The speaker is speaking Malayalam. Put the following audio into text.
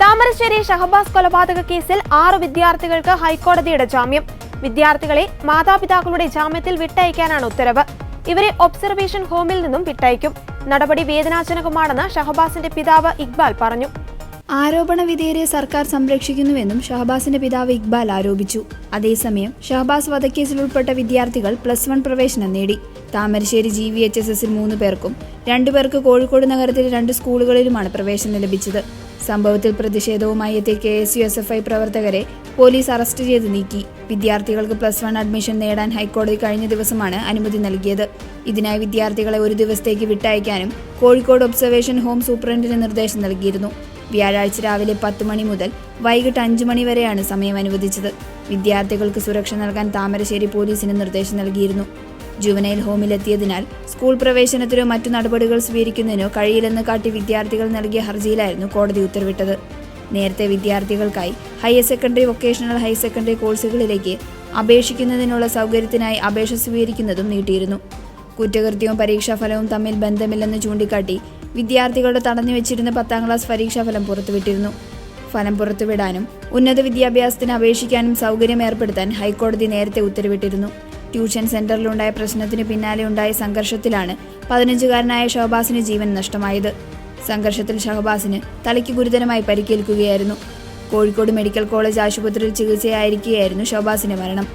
താമരശ്ശേരി ഷഹബാസ് കൊലപാതക കേസിൽ 6 വിദ്യാർത്ഥികൾക്ക് ഹൈക്കോടതിയുടെ ജാമ്യം. വിദ്യാർത്ഥികളെ മാതാപിതാക്കളുടെ ജാമ്യത്തിൽ വിട്ടയക്കാനാണ് ഉത്തരവ്. ഇവരെ ഒബ്സർവേഷൻ ഹോമിൽ നിന്നും വിട്ടയക്കും. നടപടി വേദനാജനകമാണെന്ന് ഷഹബാസിന്റെ പിതാവ് ഇക്ബാൽ പറഞ്ഞു. ആരോപണ വിധേയരെ സർക്കാർ സംരക്ഷിക്കുന്നുവെന്നും ഷഹബാസിന്റെ പിതാവ് ഇക്ബാൽ ആരോപിച്ചു. അതേസമയം ഷഹബാസ് വധക്കേസിൽ ഉൾപ്പെട്ട വിദ്യാർത്ഥികൾ +1 പ്രവേശനം നേടി. താമരശ്ശേരി GVHSSൽ 3 പേർക്കും 2 പേർക്ക് കോഴിക്കോട് നഗരത്തിലെ 2 സ്കൂളുകളിലുമാണ് പ്രവേശനം ലഭിച്ചത്. സംഭവത്തിൽ പ്രതിഷേധവുമായി എത്തിയ KSU-SFI പ്രവർത്തകരെ പോലീസ് അറസ്റ്റ് ചെയ്ത് നീക്കി. വിദ്യാർത്ഥികൾക്ക് +1 അഡ്മിഷൻ നേടാൻ ഹൈക്കോടതി കഴിഞ്ഞ ദിവസമാണ് അനുമതി നൽകിയത്. ഇതിനായി വിദ്യാർത്ഥികളെ 1 ദിവസത്തേക്ക് വിട്ടയക്കാനും കോഴിക്കോട് ഒബ്സർവേഷൻ ഹോം സൂപ്രണ്ടിന് നിർദ്ദേശം നൽകിയിരുന്നു. വ്യാഴാഴ്ച രാവിലെ 10 മണി മുതൽ വൈകിട്ട് 5 മണി വരെയാണ് സമയം അനുവദിച്ചത്. വിദ്യാർത്ഥികൾക്ക് സുരക്ഷ നൽകാൻ താമരശ്ശേരി പോലീസിന് നിർദ്ദേശം നൽകിയിരുന്നു. ജുവനൈൽ ഹോമിലെത്തിയതിനാൽ സ്കൂൾ പ്രവേശനത്തിനോ മറ്റു നടപടികൾ സ്വീകരിക്കുന്നതിനോ കഴിയില്ലെന്ന് കാട്ടി വിദ്യാർത്ഥികൾ നൽകിയ ഹർജിയിലായിരുന്നു കോടതി ഉത്തരവിട്ടത്. നേരത്തെ വിദ്യാർത്ഥികൾക്കായി higher secondary, vocational higher secondary കോഴ്സുകളിലേക്ക് അപേക്ഷിക്കുന്നതിനുള്ള സൗകര്യത്തിനായി അപേക്ഷ സ്വീകരിക്കുന്നതും നീട്ടിയിരുന്നു. കുറ്റകൃത്യവും പരീക്ഷാഫലവും തമ്മിൽ ബന്ധമില്ലെന്ന് ചൂണ്ടിക്കാട്ടി വിദ്യാർത്ഥികളുടെ തടഞ്ഞുവെച്ചിരുന്ന 10ാം ക്ലാസ് പരീക്ഷാഫലം പുറത്തുവിട്ടിരുന്നു. ഫലം പുറത്തുവിടാനും ഉന്നത വിദ്യാഭ്യാസത്തിന് അപേക്ഷിക്കാനും സൗകര്യം ഏർപ്പെടുത്താൻ ഹൈക്കോടതി നേരത്തെ ഉത്തരവിട്ടിരുന്നു. ട്യൂഷൻ സെന്ററിലുണ്ടായ പ്രശ്നത്തിന് പിന്നാലെ ഉണ്ടായ സംഘർഷത്തിലാണ് 15-കാരനായ ഷഹബാസിന് ജീവൻ നഷ്ടമായത്. സംഘർഷത്തിൽ ഷഹബാസിന് തലയ്ക്ക് ഗുരുതരമായി പരിക്കേൽക്കുകയായിരുന്നു. കോഴിക്കോട് മെഡിക്കൽ കോളേജ് ആശുപത്രിയിൽ ചികിത്സയായിരിക്കെയായിരുന്നു ഷഹബാസിന്റെ മരണം.